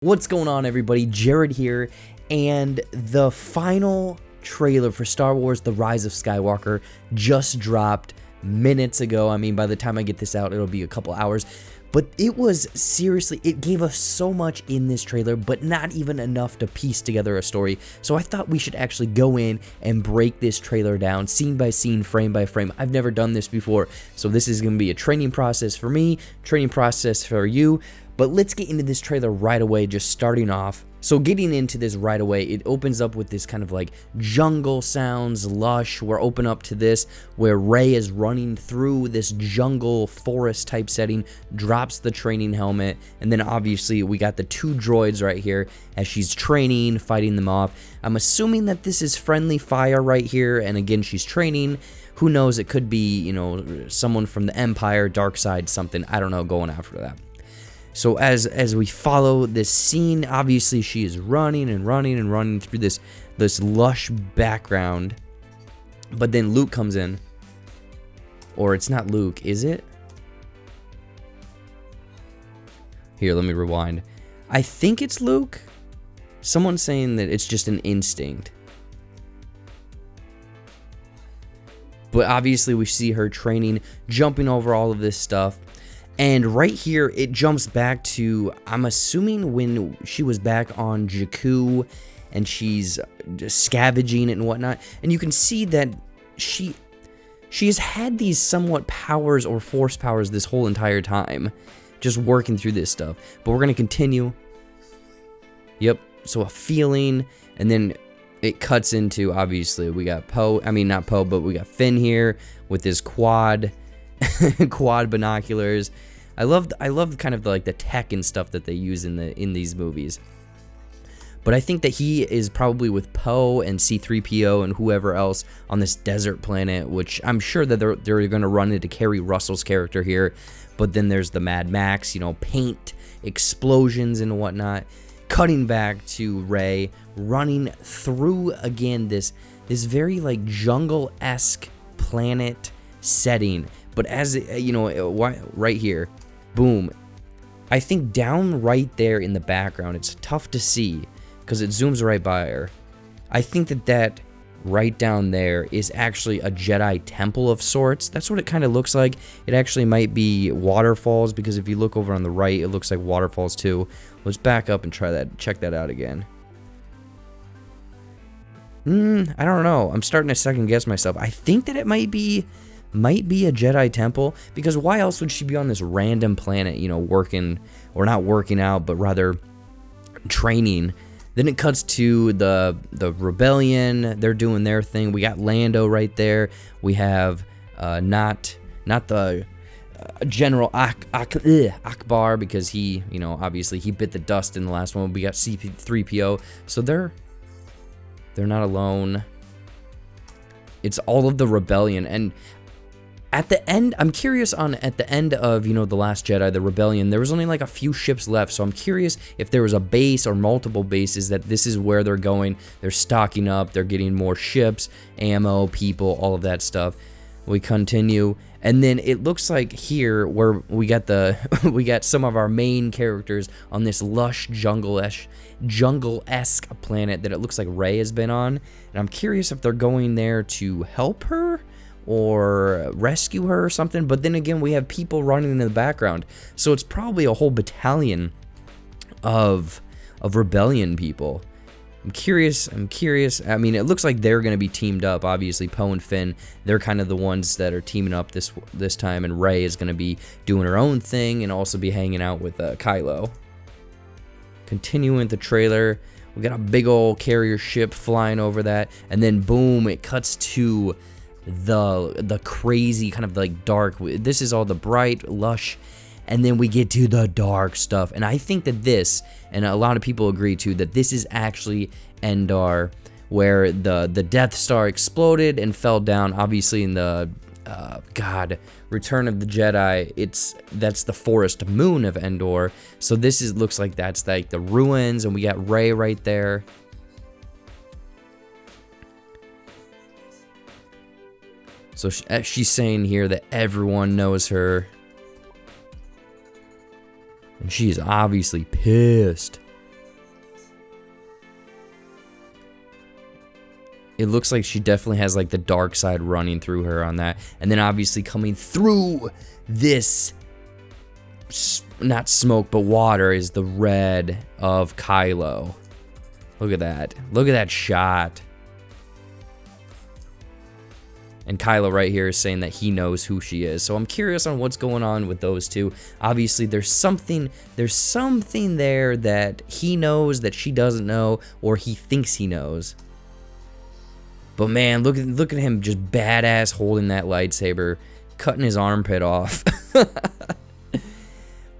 What's going on, everybody? Jared here, and the final trailer for Star Wars The Rise of Skywalker just dropped minutes ago. I mean, by the time I get this out, it'll be a couple hours. But it was seriously, it gave us so much in this trailer, but not even enough to piece together a story. So I thought we should actually go in and break this trailer down, scene by scene, frame by frame. I've never done this before, so this is going to be a training process for me, training process for you. But let's get into this trailer right away, just starting off. So getting into this right away, it opens up with this kind of like jungle sounds, lush. We're open up to this where Rey is running through this jungle forest type setting, drops the training helmet, and then obviously we got the two droids right here as she's training, fighting them off. I'm assuming that this is friendly fire right here, and again, she's training. Who knows, it could be, you know, someone from the Empire, dark side, something, I don't know, going after that. So as we follow this scene, obviously she is running and running and running through this lush background. But then Luke comes in. Or it's not Luke, is it? Here, let me rewind. I think it's Luke. Someone's saying that it's just an instinct. But obviously we see her training, jumping over all of this stuff. And right here, it jumps back to, I'm assuming when she was back on Jakku and she's scavenging it and whatnot. And you can see that she has had these somewhat powers or force powers this whole entire time, just working through this stuff. But we're going to continue. Yep, so a feeling, and then it cuts into, obviously, we got Poe, I mean, not Poe, but we got Finn here with his quad binoculars. I love kind of like the tech and stuff that they use in these movies. But I think that he is probably with Poe and C-3PO and whoever else on this desert planet, which I'm sure that they're going to run into Keri Russell's character here. But then there's the Mad Max, you know, paint, explosions and whatnot. Cutting back to Rey running through again this very like jungle-esque planet setting. But as you know, right here, boom. I think down right there in the background, it's tough to see because it zooms right by her. I think that right down there is actually a Jedi temple of sorts. That's what it kind of looks like. It actually might be waterfalls because if you look over on the right, it looks like waterfalls too. Let's back up and try that. Check that out again. I don't know. I'm starting to second guess myself. I think that it might be a Jedi temple, because why else would she be on this random planet, you know, working, or not working out, but rather training? Then it cuts to the rebellion. They're doing their thing. We got Lando right there. We have not the General Akbar, because he, you know, obviously he bit the dust in the last one. We got C-3PO, so they're not alone. It's all of the rebellion. And at the end, I'm curious at the end of, you know, The Last Jedi, the Rebellion, there was only like a few ships left. So I'm curious if there was a base or multiple bases that this is where they're going. They're stocking up. They're getting more ships, ammo, people, all of that stuff. We continue. And then it looks like here where we got we got some of our main characters on this lush jungle-esque planet that it looks like Rey has been on. And I'm curious if they're going there to help her or rescue her or something. But then again, we have people running in the background, so it's probably a whole battalion of rebellion people. I'm curious. I mean, it looks like they're going to be teamed up. Obviously, Poe and Finn, they're kind of the ones that are teaming up this time, and Rey is going to be doing her own thing and also be hanging out with Kylo. Continuing the trailer, we got a big old carrier ship flying over that, and then boom, it cuts to the crazy kind of like dark. This is all the bright, lush, and then we get to the dark stuff. And I think that this, and a lot of people agree too, that this is actually Endor, where the Death Star exploded and fell down. Obviously in the Return of the Jedi, that's the forest moon of Endor. So this looks like that's like the ruins, and we got Rey right there. So she's saying here that everyone knows her. And she is obviously pissed. It looks like she definitely has like the dark side running through her on that. And then obviously coming through this, not smoke, but water, is the red of Kylo. Look at that. Look at that shot. And Kylo right here is saying that he knows who she is. So I'm curious on what's going on with those two. Obviously, there's something there that he knows that she doesn't know, or he thinks he knows. But man, look at him just badass holding that lightsaber, cutting his armpit off.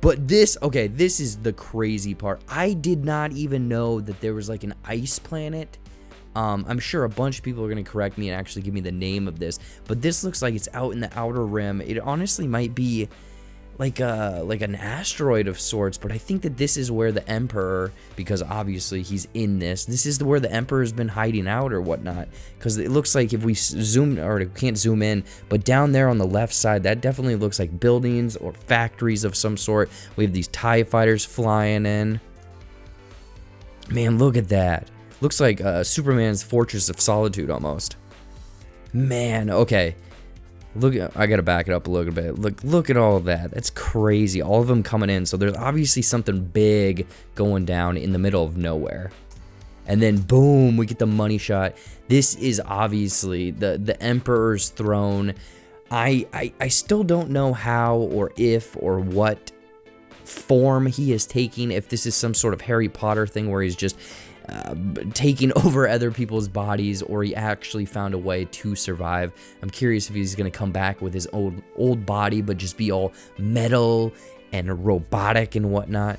But this is the crazy part. I did not even know that there was like an ice planet. I'm sure a bunch of people are going to correct me and actually give me the name of this, but this looks like it's out in the outer rim. It honestly might be like an asteroid of sorts, but I think that this is where the Emperor, because obviously he's in this is where the Emperor's been hiding out or whatnot, because it looks like if we zoom, or we can't zoom in, but down there on the left side, that definitely looks like buildings or factories of some sort. We have these TIE fighters flying in. Man, look at that. Looks like Superman's Fortress of Solitude almost. Man, okay. Look, I gotta back it up a little bit. Look at all of that. That's crazy. All of them coming in. So there's obviously something big going down in the middle of nowhere. And then boom, we get the money shot. This is obviously the Emperor's throne. I still don't know how or if or what form he is taking. If this is some sort of Harry Potter thing where he's just taking over other people's bodies, or he actually found a way to survive. I'm curious if he's gonna come back with his old body, but just be all metal and robotic and whatnot.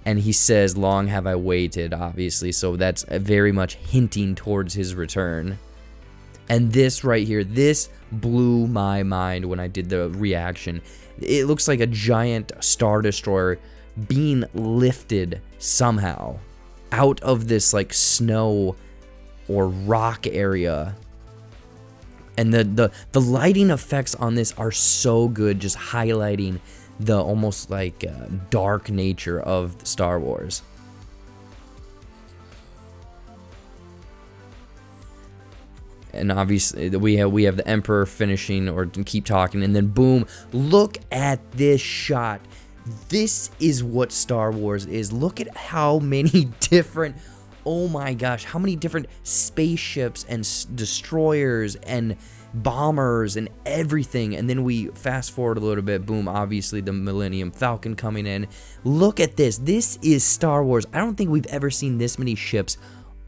And he says, "Long have I waited," obviously, so that's very much hinting towards his return. And this right here, this blew my mind when I did the reaction. It looks like a giant Star Destroyer being lifted somehow out of this like snow or rock area, and the lighting effects on this are so good, just highlighting the almost like dark nature of Star Wars. And obviously we have the Emperor finishing, or keep talking, and then boom, look at this shot. This is what Star Wars is. Look at how many different, oh my gosh, how many different spaceships and destroyers and bombers and everything. And then we fast forward a little bit, boom, obviously the Millennium Falcon coming in. Look at this. This is Star Wars. I don't think we've ever seen this many ships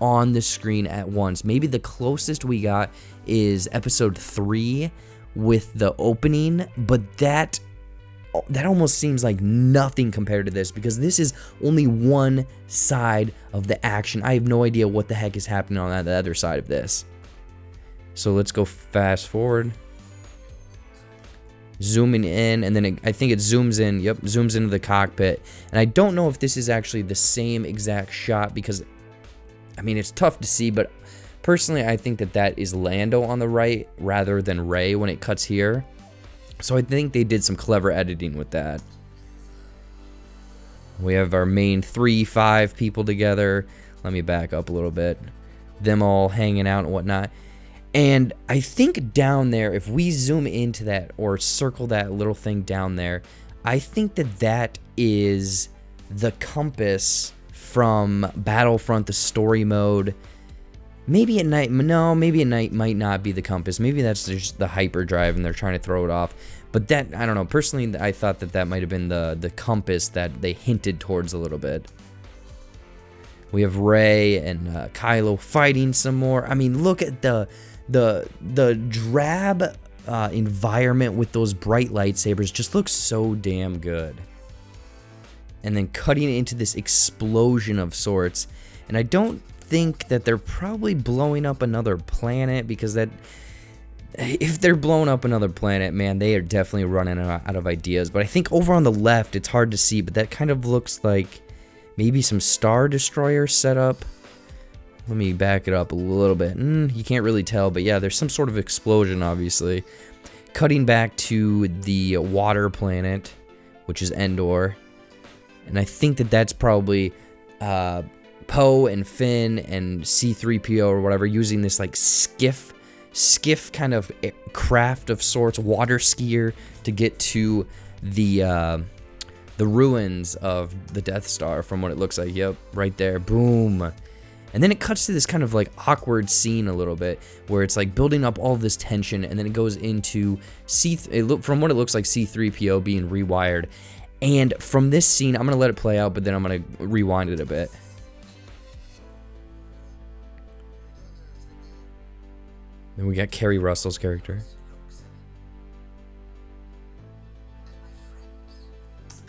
on the screen at once. Maybe the closest we got is episode 3 with the opening, but that almost seems like nothing compared to this, because this is only one side of the action. I have no idea what the heck is happening on the other side of this. So let's go fast forward. Zooming in, and then I think it zooms in. Yep, zooms into the cockpit. And I don't know if this is actually the same exact shot, because, I mean, it's tough to see, but personally I think that is Lando on the right rather than Rey when it cuts here. So I think they did some clever editing with that. We have our main 3-5 people together. Let me back up a little bit. Them all hanging out and whatnot. And I think down there, if we zoom into that or circle that little thing down there, I think that is the compass from Battlefront, the story mode. Maybe at night, no, maybe at night might not be the compass. Maybe that's just the hyperdrive and they're trying to throw it off. But that, I don't know. Personally, I thought that might have been the compass that they hinted towards a little bit. We have Rey and Kylo fighting some more. I mean, look at the drab environment with those bright lightsabers. Just looks so damn good. And then cutting into this explosion of sorts. And I don't think that they're probably blowing up another planet, because that, if they're blowing up another planet, man, they are definitely running out of ideas. But I think over on the left, it's hard to see, but that kind of looks like maybe some Star Destroyer setup. Let me back it up a little bit. You can't really tell, but yeah, there's some sort of explosion, obviously. Cutting back to the water planet, which is Endor. And I think that's probably Poe and Finn and C-3PO or whatever using this like skiff kind of craft of sorts, water skier, to get to the ruins of the Death Star from what it looks like. Yep, right there. Boom. And then it cuts to this kind of like awkward scene a little bit where it's like building up all of this tension, and then it goes into from what it looks like C-3PO being rewired. And from this scene, I'm going to let it play out, but then I'm going to rewind it a bit. Then we got Keri Russell's character.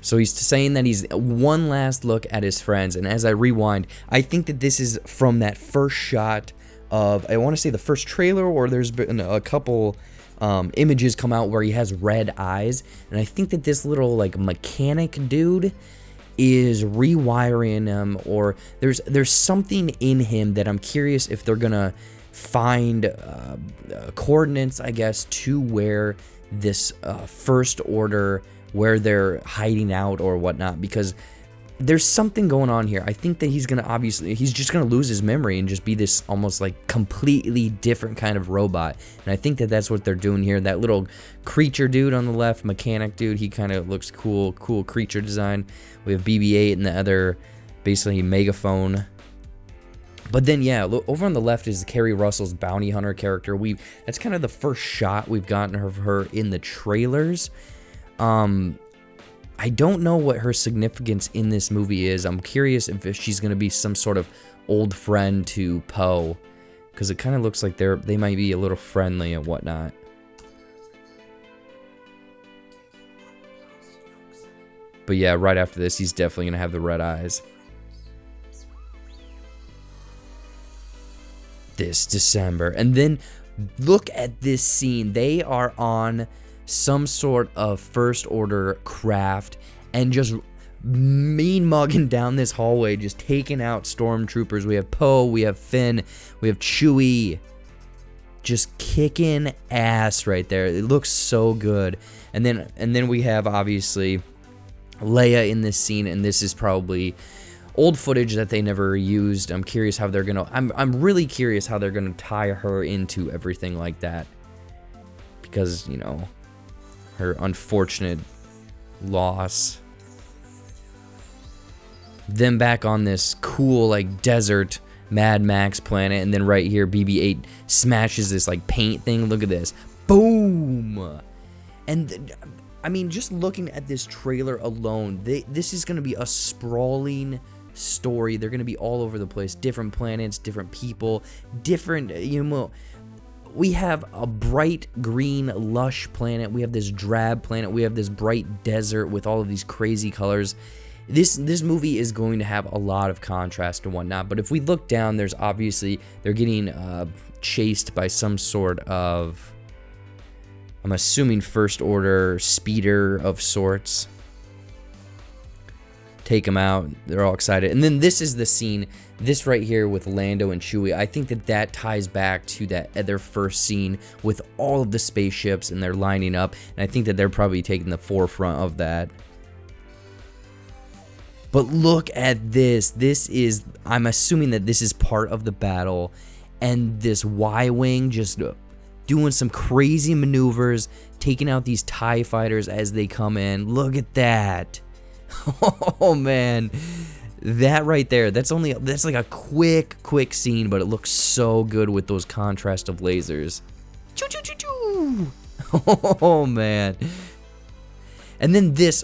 So he's saying that he's one last look at his friends, and as I rewind, I think that this is from that first shot of, I want to say the first trailer, or there's been a couple images come out where he has red eyes, and I think that this little like mechanic dude is rewiring him, or there's something in him that I'm curious if they're gonna find coordinates, I guess, to where this First Order, where they're hiding out or whatnot, because there's something going on here. I think that he's just gonna lose his memory and just be this almost like completely different kind of robot. And I think that that's what they're doing here. That little creature dude on the left, mechanic dude, he kind of looks cool creature design. We have BB-8 and the other, basically megaphone. But then, yeah, look, over on the left is Keri Russell's bounty hunter character. That's kind of the first shot we've gotten of her in the trailers. I don't know what her significance in this movie is. I'm curious if she's going to be some sort of old friend to Poe, because it kind of looks like they might be a little friendly and whatnot. But yeah, right after this, he's definitely going to have the red eyes. This December. And then look at this scene. They are on some sort of First Order craft and just mean mugging down this hallway, just taking out stormtroopers. We have Poe, we have Finn, we have Chewie, just kicking ass right there. It looks so good. And then we have obviously Leia in this scene, and this is probably old footage that they never used. I'm curious how they're gonna. I'm really curious how they're gonna tie her into everything like that, because you know, her unfortunate loss. Then back on this cool like desert Mad Max planet, and then right here BB-8 smashes this like paint thing. Look at this, boom! And I mean, just looking at this trailer alone, this is gonna be a sprawling story. They're gonna be all over the place, different planets, different people, different, you know. We have a bright green lush planet, we have this drab planet, we have this bright desert with all of these crazy colors. This movie is going to have a lot of contrast and whatnot, but if we look down, there's obviously, they're getting chased by some sort of, I'm assuming First Order speeder of sorts. Take them out. They're all excited. And then this is the scene, this right here with Lando and Chewie. I think that ties back to their first scene with all of the spaceships and they're lining up. And I think that they're probably taking the forefront of that. But look at this. This is, I'm assuming that this is part of the battle. And this Y-Wing just doing some crazy maneuvers, taking out these TIE fighters as they come in. Look at that. Oh man, that right there, that's like a quick scene, but it looks so good with those contrast of lasers. Choo choo choo choo. Oh man. And then this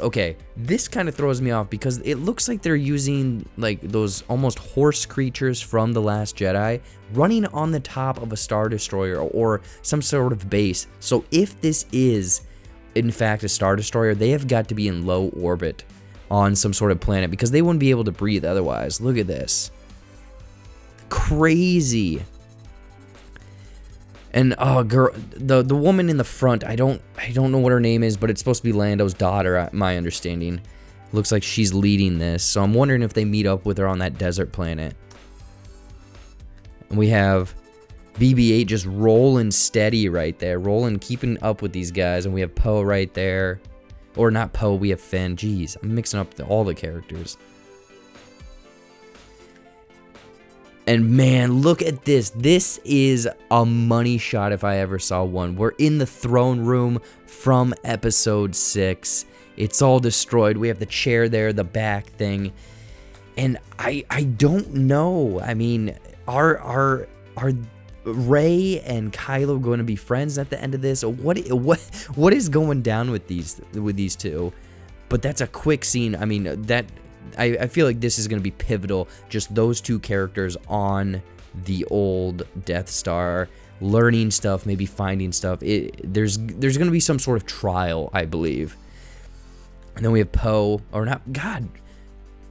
kind of throws me off because it looks like they're using like those almost horse creatures from The Last Jedi running on the top of a Star Destroyer or some sort of base. So if this is in fact a Star Destroyer, they have got to be in low orbit on some sort of planet because they wouldn't be able to breathe otherwise. Look at this. Crazy. And oh girl, the woman in the front, I don't know what her name is, but it's supposed to be Lando's daughter, my understanding. Looks like she's leading this. So I'm wondering if they meet up with her on that desert planet. And we have BB-8 just rolling steady right there, keeping up with these guys, and we have Poe right there. Or not Poe, we have Finn. Jeez, I'm mixing up all the characters. And man, look at this. This is a money shot if I ever saw one. We're in the throne room from episode 6. It's all destroyed. We have the chair there, the back thing. And I don't know. I mean, are Rey and Kylo going to be friends at the end of this? Or what is going down with these two? But that's a quick scene. I mean, that I feel like this is going to be pivotal. Just those two characters on the old Death Star, learning stuff, maybe finding stuff. There's going to be some sort of trial, I believe. And then we have Poe, or not, God,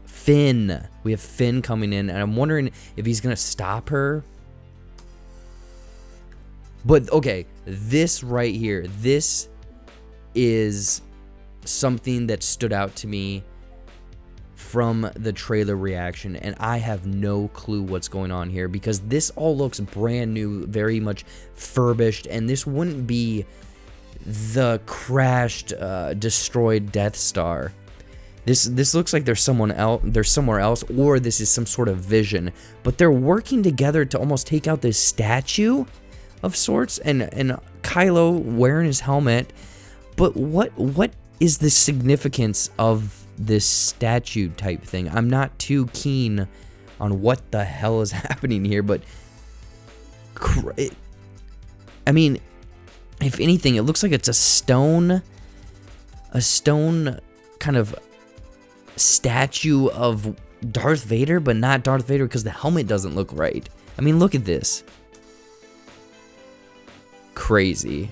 Finn. We have Finn coming in, and I'm wondering if he's going to stop her. But, okay, this right here, this is something that stood out to me from the trailer reaction, and I have no clue what's going on here, because this all looks brand new, very much furbished, and this wouldn't be the crashed, destroyed Death Star. This looks like there's somewhere else, or this is some sort of vision, but they're working together to almost take out this statue of sorts, and Kylo wearing his helmet. But what is the significance of this statue type thing? I'm not too keen on what the hell is happening here, but I mean, if anything, it looks like it's a stone kind of statue of Darth Vader, but not Darth Vader because the helmet doesn't look right. I mean, look at this. Crazy.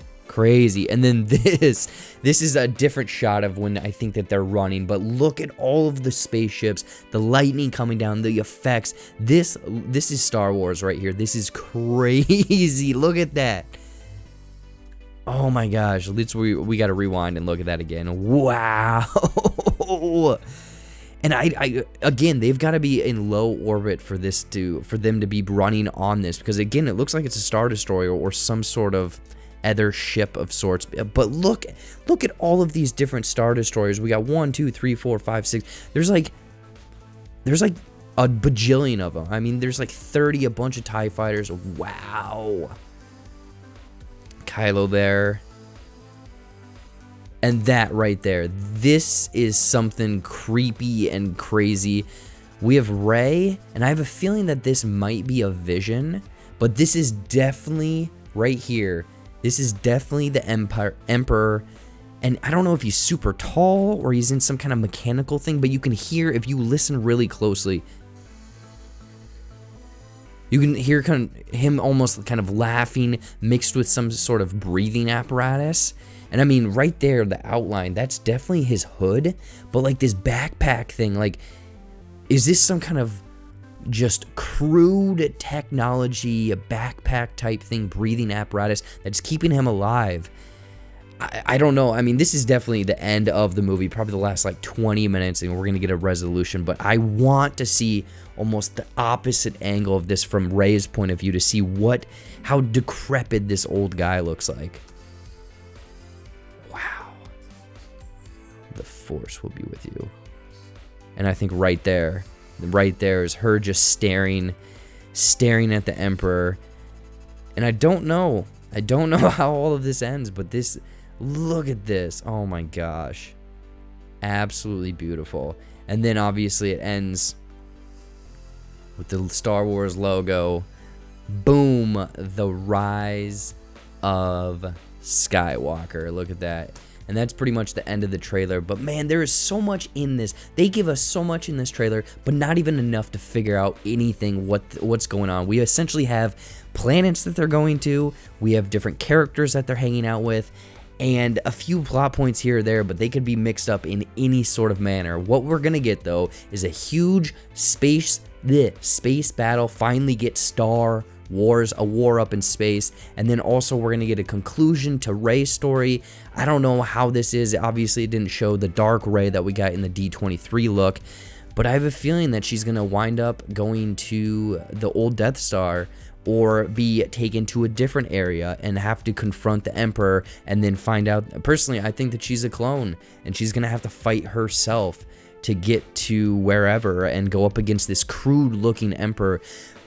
And then this is a different shot of when I think that they're running, but look at all of the spaceships, the lightning coming down, the effects. This is Star Wars right here. This is crazy. Look at that. Oh my gosh, we got to rewind and look at that again. Wow. And I again, they've got to be in low orbit for them to be running on this, because again, it looks like it's a Star Destroyer or some sort of other ship of sorts. But look at all of these different Star Destroyers. We got 1, 2, 3, 4, 5, 6. There's like a bajillion of them. I mean, there's like 30, a bunch of TIE fighters. Wow. Kylo there. And that right there, this is something creepy and crazy. We have Rey, and I have a feeling that this might be a vision, but this is definitely right here. This is definitely the Emperor, and I don't know if he's super tall or he's in some kind of mechanical thing, but you can hear, if you listen really closely, you can hear him almost kind of laughing mixed with some sort of breathing apparatus. And I mean, right there, the outline, that's definitely his hood. But like this backpack thing, like, is this some kind of just crude technology, a backpack type thing, breathing apparatus that's keeping him alive? I don't know. I mean, this is definitely the end of the movie, probably the last like 20 minutes, and we're going to get a resolution. But I want to see almost the opposite angle of this from Rey's point of view, to see how decrepit this old guy looks like. Wow. The Force will be with you. And I think right there is her just staring at the Emperor. And I don't know how all of this ends, but look at this. Oh my gosh. Absolutely beautiful. And then obviously it ends with the Star Wars logo. Boom, the Rise of Skywalker. Look at that. And that's pretty much the end of the trailer. But man, there is so much in this. They give us so much in this trailer, but not even enough to figure out anything what's going on. We essentially have planets that they're going to. We have different characters that they're hanging out with, and a few plot points here or there, but they could be mixed up in any sort of manner. What we're gonna get though is a huge space battle. Finally get Star Wars, a war up in space, and then also we're gonna get a conclusion to Rey's story. I don't know how this is. Obviously it didn't show the dark Rey that we got in the D23 look, but I have a feeling that she's gonna wind up going to the old Death Star, or be taken to a different area and have to confront the Emperor and then find out. Personally, I think that she's a clone, and she's gonna have to fight herself to get to wherever and go up against this crude looking Emperor.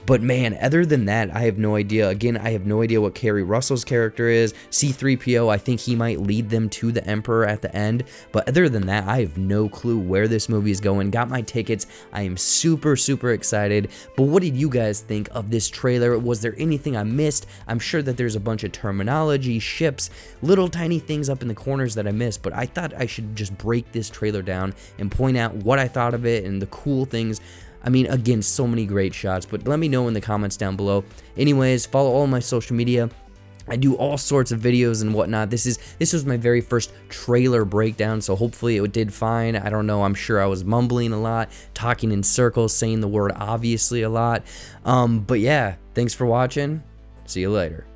But man, other than that, I have no idea. Again, I have no idea what Keri Russell's character is. C-3PO, I think he might lead them to the Emperor at the end. But other than that, I have no clue where this movie is going. Got my tickets. I am super, super excited. But what did you guys think of this trailer? Was there anything I missed? I'm sure that there's a bunch of terminology, ships, little tiny things up in the corners that I missed. But I thought I should just break this trailer down and point out what I thought of it and the cool things. I mean, again, so many great shots, but let me know in the comments down below. Anyways, follow all my social media. I do all sorts of videos and whatnot. This was my very first trailer breakdown, so hopefully it did fine. I don't know, I'm sure I was mumbling a lot, talking in circles, saying the word obviously a lot. But yeah, thanks for watching. See you later.